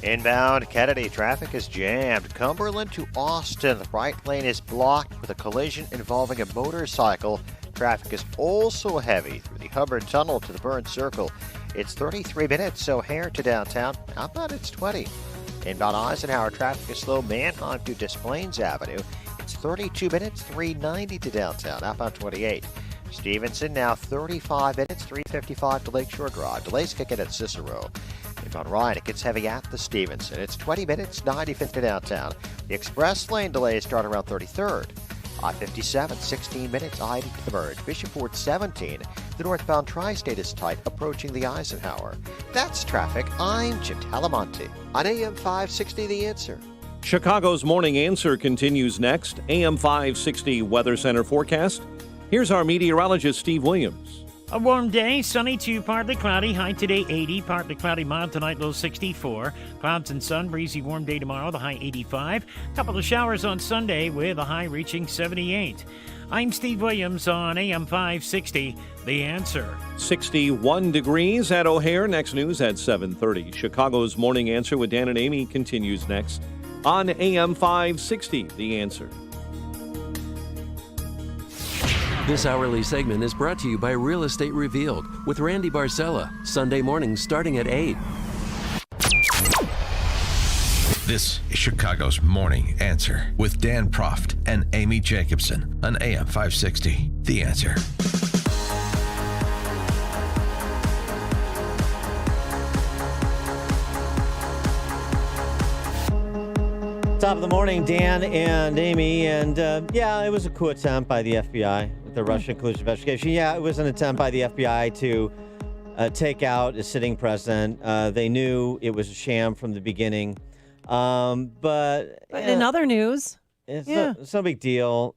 Inbound Kennedy, traffic is jammed. Cumberland to Austin, the right lane is blocked with a collision involving a motorcycle. Traffic is also heavy through the Hubbard Tunnel to the Burn Circle. It's 33 minutes, O'Hare to downtown. How about it's 20? Inbound Eisenhower, traffic is slow. Manheim to Des Plaines Avenue. It's 32 minutes, 390 to downtown. Outbound 28. Stevenson now 35 minutes, 355 to Lakeshore Drive. Delays kick in at Cicero. Inbound Ryan, it gets heavy at the Stevenson. It's 20 minutes, 95 to downtown. The express lane delays start around 33rd. I-57, 16 minutes, I-80 to the merge. Bishop Ford, 17. The northbound tri-state is tight, approaching the Eisenhower. That's traffic. I'm Jim Talamonte on AM 560, The Answer. Chicago's Morning Answer continues next. AM 560 Weather Center forecast. Here's our meteorologist, Steve Williams. A warm day, sunny to partly cloudy. High today 80, partly cloudy, mild tonight, low 64. Clouds and sun, breezy warm day tomorrow, the high 85. Couple of showers on Sunday with a high reaching 78. I'm Steve Williams on AM 560, The Answer. 61 degrees at O'Hare. Next news at 7:30. Chicago's Morning Answer with Dan and Amy continues next on AM 560, The Answer. This hourly segment is brought to you by Real Estate Revealed with Randy Barcella, Sunday mornings starting at 8. This is Chicago's Morning Answer with Dan Proft and Amy Jacobson on AM 560. The Answer. Top of the morning, Dan and Amy, and it was a coup attempt by the FBI with the Russian collusion investigation. Yeah, it was an attempt by the FBI to take out a sitting president. They knew it was a sham from the beginning, but in other news, it's no big deal.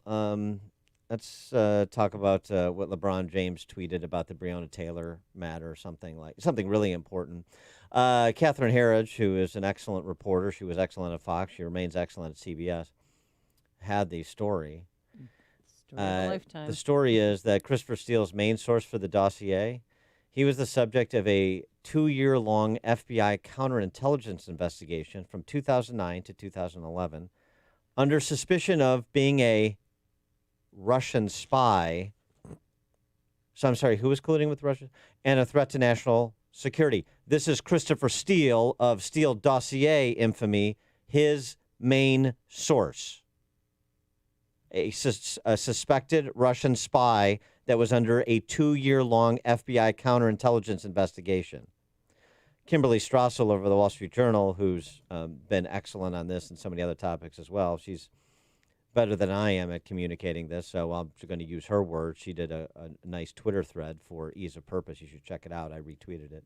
Let's talk about what LeBron James tweeted about the Breonna Taylor matter, something really important. Catherine Herridge, who is an excellent reporter, she was excellent at Fox, she remains excellent at CBS, had the story. Story of a lifetime. The story is that Christopher Steele's main source for the dossier, he was the subject of a 2-year-long FBI counterintelligence investigation from 2009 to 2011 under suspicion of being a Russian spy. So I'm sorry, who was colluding with Russia? And a threat to national security. This is Christopher Steele of Steele dossier infamy, his main source. A suspected Russian spy that was under a 2-year-long FBI counterintelligence investigation. Kimberly Strassel over the Wall Street Journal, who's been excellent on this and so many other topics as well. She's better than I am at communicating this, so I'm going to use her words. She did a nice Twitter thread for ease of purpose. You should check it out. I retweeted it.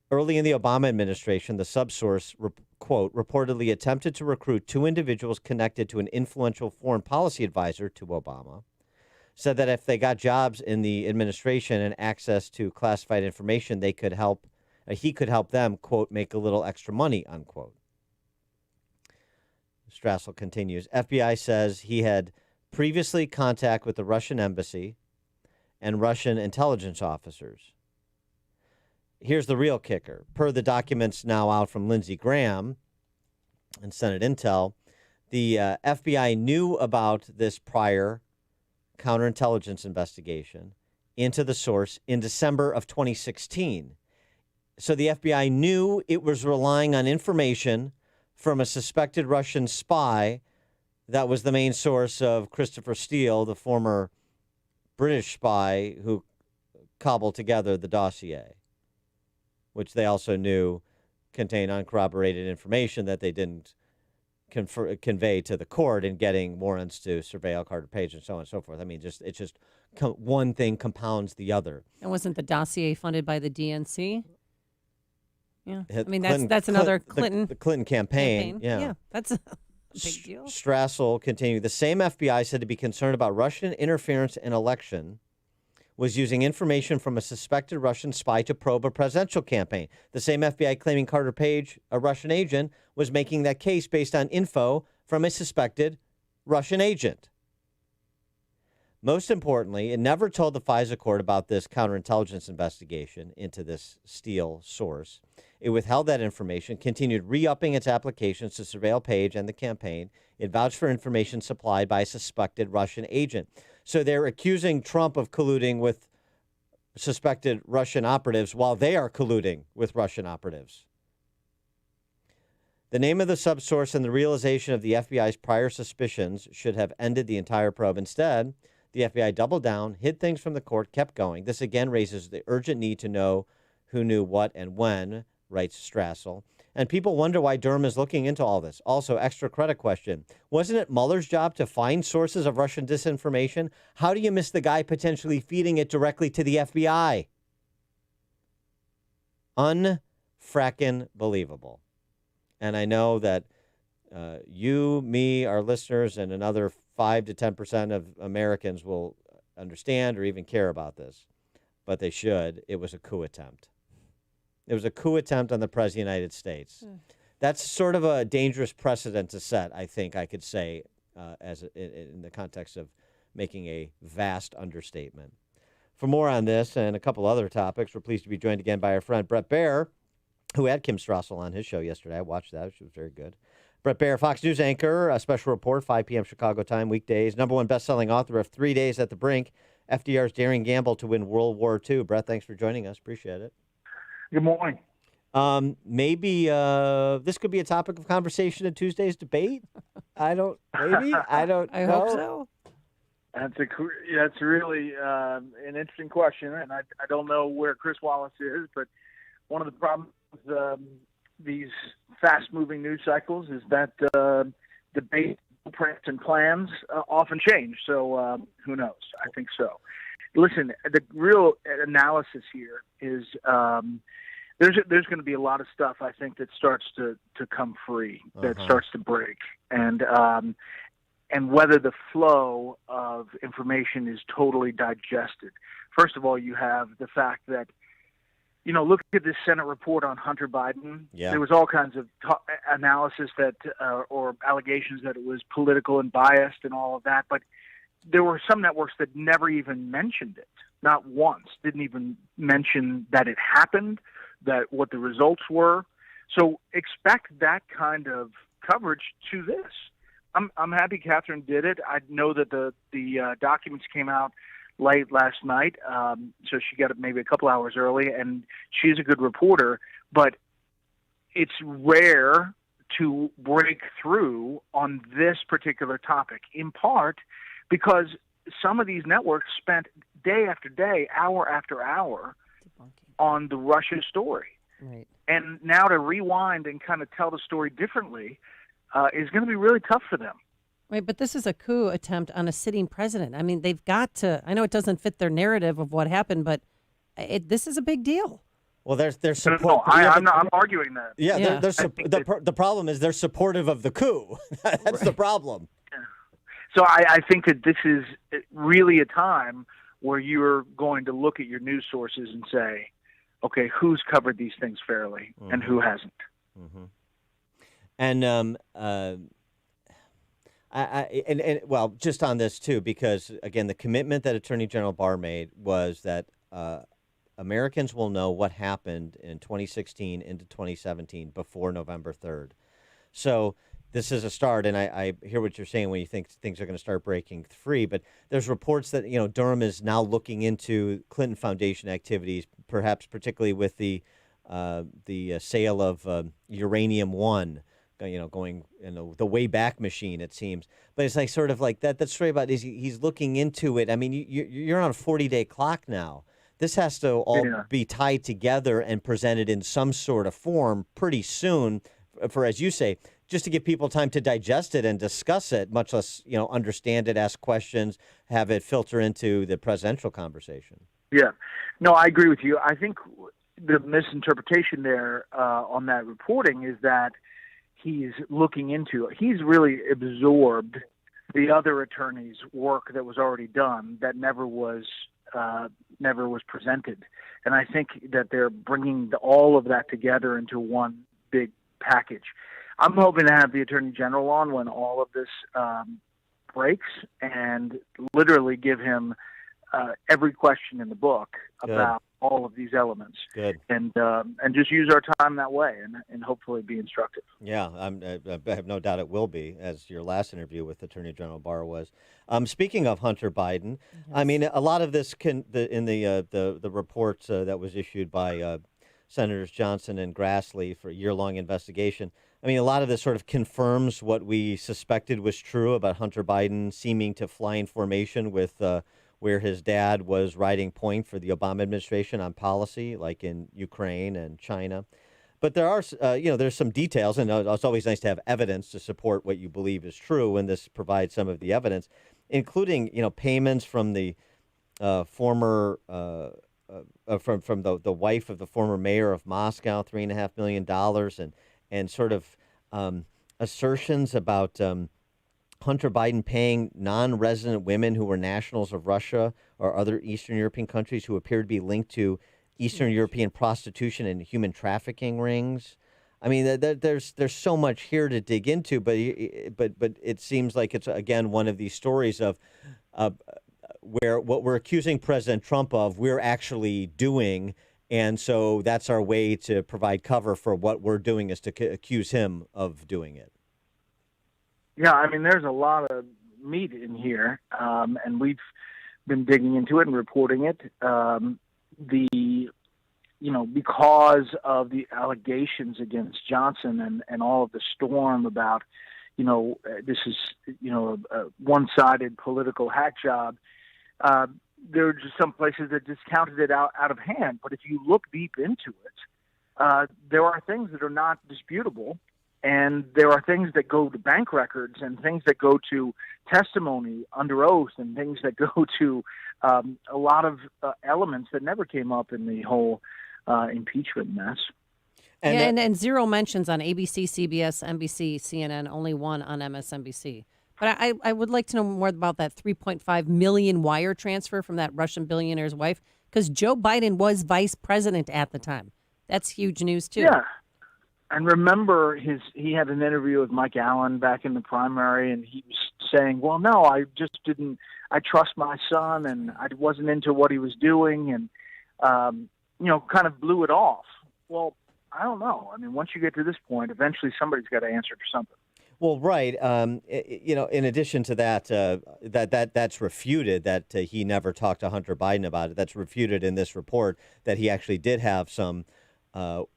Early in the Obama administration, the subsource, quote, reportedly attempted to recruit 2 individuals connected to an influential foreign policy advisor to Obama, said that if they got jobs in the administration and access to classified information, he could help them, quote, make a little extra money, unquote. Strassel continues, FBI says he had previously contact with the Russian embassy and Russian intelligence officers. Here's the real kicker. Per the documents now out from Lindsey Graham and Senate Intel, the FBI knew about this prior counterintelligence investigation into the source in December of 2016. So the FBI knew it was relying on information from a suspected Russian spy that was the main source of Christopher Steele, the former British spy who cobbled together the dossier, which they also knew contained uncorroborated information that they didn't convey to the court in getting warrants to surveil Carter Page and so on and so forth. I mean, one thing compounds the other. And wasn't the dossier funded by the DNC? Yeah, I mean, Clinton, that's another Clinton. The Clinton campaign. Yeah, that's a big deal. Strassel continued. The same FBI said to be concerned about Russian interference in election was using information from a suspected Russian spy to probe a presidential campaign. The same FBI claiming Carter Page, a Russian agent, was making that case based on info from a suspected Russian agent. Most importantly, it never told the FISA court about this counterintelligence investigation into this Steele source. It withheld that information, continued re-upping its applications to surveil Page and the campaign. It vouched for information supplied by a suspected Russian agent. So they're accusing Trump of colluding with suspected Russian operatives while they are colluding with Russian operatives. The name of the subsource and the realization of the FBI's prior suspicions should have ended the entire probe. Instead, the FBI doubled down, hid things from the court, kept going. This again raises the urgent need to know who knew what and when, writes Strassel. And people wonder why Durham is looking into all this. Also, extra credit question. Wasn't it Mueller's job to find sources of Russian disinformation? How do you miss the guy potentially feeding it directly to the FBI? Unfrackin' believable. And I know that you, me, our listeners, and another 5 to 10% of Americans will understand or even care about this. But they should. It was a coup attempt. It was a coup attempt on the President of the United States. That's sort of a dangerous precedent to set, I think I could say, in the context of making a vast understatement. For more on this and a couple other topics, we're pleased to be joined again by our friend Bret Baier, who had Kim Strassel on his show yesterday. I watched that. She was very good. Bret Baier, Fox News anchor, a special report, 5 p.m. Chicago time, weekdays. #1 best-selling author of 3 Days at the Brink, FDR's Daring Gamble to Win World War II. Bret, thanks for joining us. Appreciate it. Good morning. Maybe this could be a topic of conversation in Tuesday's debate. I don't know. I hope so. That's really an interesting question, and I don't know where Chris Wallace is, but one of the problems with these fast-moving news cycles is that debate, blueprints, and plans often change. So who knows? I think so. Listen, the real analysis here is there's going to be a lot of stuff, I think, that starts to come free, that starts to break, and whether the flow of information is totally digested. First of all, you have the fact that, look at this Senate report on Hunter Biden. Yeah. There was all kinds of analysis that or allegations that it was political and biased and all of that, but there were some networks that never even mentioned it, not once, didn't even mention that it happened, that what the results were. So expect that kind of coverage to this. I'm happy Catherine did it. I know that the documents came out late last night, so she got it maybe a couple hours early, and she's a good reporter, but it's rare to break through on this particular topic, in part because some of these networks spent day after day, hour after hour on the Russia story. Right. And now to rewind and kind of tell the story differently is going to be really tough for them. Right, but this is a coup attempt on a sitting president. I mean, they've got to. I know it doesn't fit their narrative of what happened, but this is a big deal. Well, there's support. No, I'm arguing that. Yeah, the problem is they're supportive of the coup. That's the problem. So I think that this is really a time where you're going to look at your news sources and say, okay, who's covered these things fairly and who hasn't? Mm-hmm. And well, just on this too, because again, the commitment that Attorney General Barr made was that Americans will know what happened in 2016 into 2017 before November 3rd. So this is a start, and I hear what you're saying when you think things are going to start breaking free. But there's reports that Durham is now looking into Clinton Foundation activities, perhaps particularly with the sale of Uranium One. Going the Wayback Machine, it seems. But it's like sort of like that story about he's looking into it. I mean, you're on a 40-day clock now. This has to all be tied together and presented in some sort of form pretty soon for, as you say, just to give people time to digest it and discuss it, much less, understand it, ask questions, have it filter into the presidential conversation. Yeah. No, I agree with you. I think the misinterpretation there on that reporting is that he's looking into it. He's really absorbed the other attorney's work that was already done that never was presented. And I think that they're bringing all of that together into one big package. I'm hoping to have the Attorney General on when all of this breaks and literally give him every question in the book about all of these elements. Good. And just use our time that way and hopefully be instructive. Yeah, I have no doubt it will be, as your last interview with Attorney General Barr was. Speaking of Hunter Biden, I mean, a lot of this in the report that was issued by Senators Johnson and Grassley for a year-long investigation. I mean, a lot of this sort of confirms what we suspected was true about Hunter Biden seeming to fly in formation with where his dad was riding point for the Obama administration on policy, like in Ukraine and China. But there are, there's some details, and it's always nice to have evidence to support what you believe is true, and this provides some of the evidence, including, payments from the former, from the wife of the former mayor of Moscow, $3.5 million, and sort of assertions about Hunter Biden paying non-resident women who were nationals of Russia or other Eastern European countries who appear to be linked to Eastern European prostitution and human trafficking rings. I mean, there's so much here to dig into, but it seems like it's, again, one of these stories of where what we're accusing President Trump of, we're actually doing, and so that's our way to provide cover for what we're doing is to accuse him of doing it. Yeah, I mean, there's a lot of meat in here, and we've been digging into it and reporting it. Because of the allegations against Johnson and all of the storm about, this is, a one-sided political hack job, there are just some places that discounted it out of hand. But if you look deep into it, there are things that are not disputable. And there are things that go to bank records and things that go to testimony under oath and things that go to a lot of elements that never came up in the whole impeachment mess. And zero mentions on ABC, CBS, NBC, CNN, only one on MSNBC. But I would like to know more about that $3.5 million wire transfer from that Russian billionaire's wife, because Joe Biden was vice president at the time. That's huge news, too. Yeah. And remember, he had an interview with Mike Allen back in the primary, and he was saying, well, no, I trust my son, and I wasn't into what he was doing, and, kind of blew it off. Well, I don't know. I mean, once you get to this point, eventually somebody's got to answer for something. Well, right. In addition to that, that's refuted, that he never talked to Hunter Biden about it. That's refuted in this report, that he actually did have some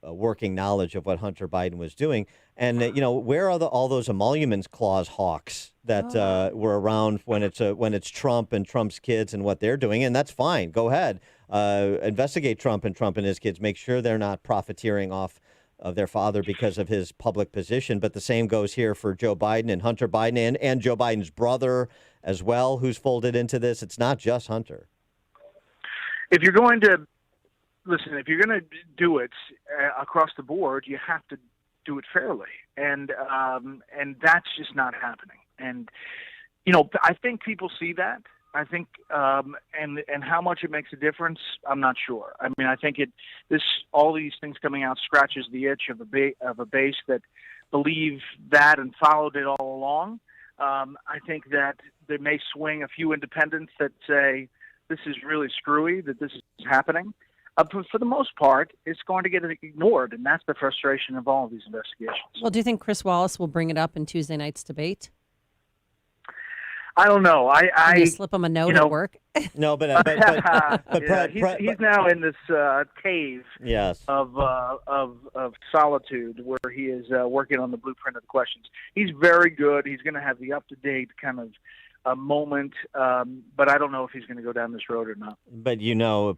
working knowledge of what Hunter Biden was doing. And, where are all those emoluments clause hawks that were around when it's Trump and Trump's kids and what they're doing? And that's fine. Go ahead. Investigate Trump and his kids. Make sure they're not profiteering off of their father because of his public position. But the same goes here for Joe Biden and Hunter Biden and Joe Biden's brother as well, who's folded into this. It's not just Hunter. If you're going to do it across the board, you have to do it fairly, and that's just not happening. And I think people see that. I think, and how much it makes a difference, I'm not sure. I mean, I think all these things coming out scratches the itch of a base that believe that and followed it all along. I think that they may swing a few independents that say this is really screwy, that this is happening. But for the most part, it's going to get ignored, and that's the frustration of all of these investigations. Well, do you think Chris Wallace will bring it up in Tuesday night's debate? I don't know. Can you slip him a note at work? No, but he's now in this cave of solitude where he is working on the blueprint of the questions. He's very good. He's going to have the up-to-date kind of moment, but I don't know if he's going to go down this road or not. But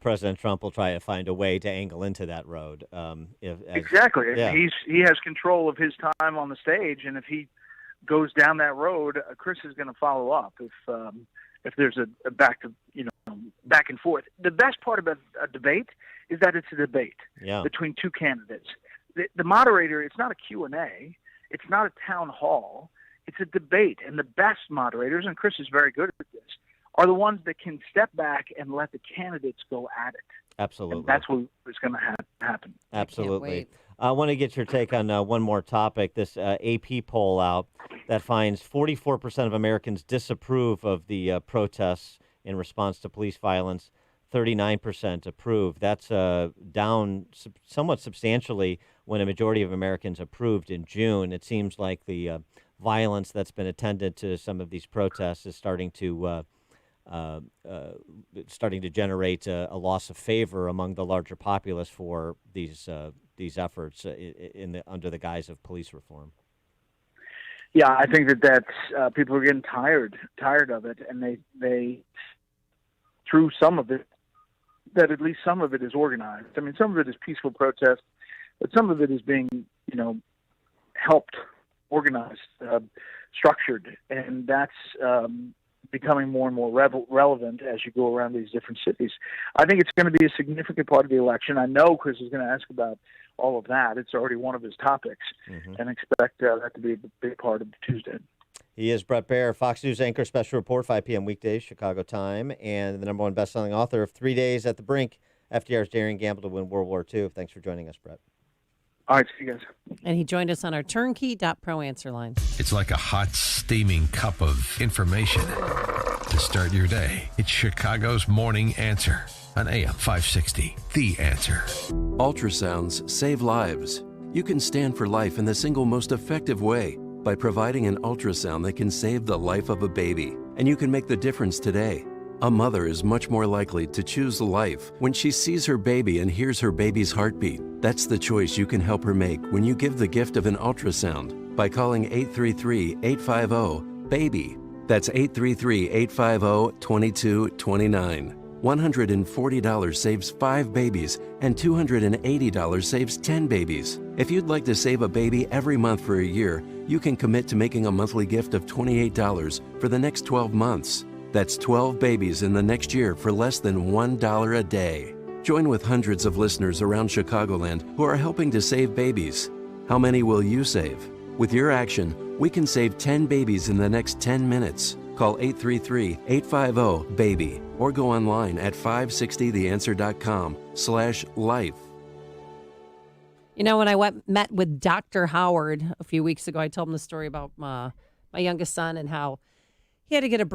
President Trump will try to find a way to angle into that road. Exactly. Yeah. He has control of his time on the stage, and if he goes down that road, Chris is going to follow up if there's a back and forth. The best part about a debate is that it's a debate between two candidates. The moderator, it's not a Q&A, it's not a town hall, it's a debate. And the best moderators, and Chris is very good at this, are the ones that can step back and let the candidates go at it. Absolutely. And that's what's going to happen. Absolutely. I want to get your take on one more topic. This AP poll out that finds 44% of Americans disapprove of the protests in response to police violence. 39% approve. That's down somewhat substantially when a majority of Americans approved in June. It seems like the violence that's been attendant to some of these protests is starting to generate a loss of favor among the larger populace for these efforts under the guise of police reform. Yeah, I think that's people are getting tired of it, and they through some of it, that at least some of it is organized. I mean, some of it is peaceful protest, but some of it is being, helped, organized, structured, and that's becoming more and more relevant as you go around these different cities. I think it's going to be a significant part of the election. I know Chris is going to ask about all of that. It's already one of his topics, and expect that to be a big part of Tuesday. He is Bret Baier, Fox News anchor, special report, 5 p.m. weekdays, Chicago time, and the #1 best-selling author of 3 Days at the Brink, FDR's Daring Gamble to Win World War II. Thanks for joining us, Bret. All right, see you guys. And he joined us on our turnkey.pro answer line. It's like a hot, steaming cup of information to start your day. It's Chicago's Morning Answer on AM 560. The Answer. Ultrasounds save lives. You can stand for life in the single most effective way, by providing an ultrasound that can save the life of a baby. And you can make the difference today. A mother is much more likely to choose life when she sees her baby and hears her baby's heartbeat. That's the choice you can help her make when you give the gift of an ultrasound by calling 833-850-BABY. That's 833-850-2229. $140 saves 5 babies, and $280 saves 10 babies. If you'd like to save a baby every month for a year, you can commit to making a monthly gift of $28 for the next 12 months. That's 12 babies in the next year for less than $1 a day. Join with hundreds of listeners around Chicagoland who are helping to save babies. How many will you save? With your action, we can save 10 babies in the next 10 minutes. Call 833-850-BABY or go online at 560theanswer.com/life. When I met with Dr. Howard a few weeks ago, I told him the story about my youngest son and how he had to get a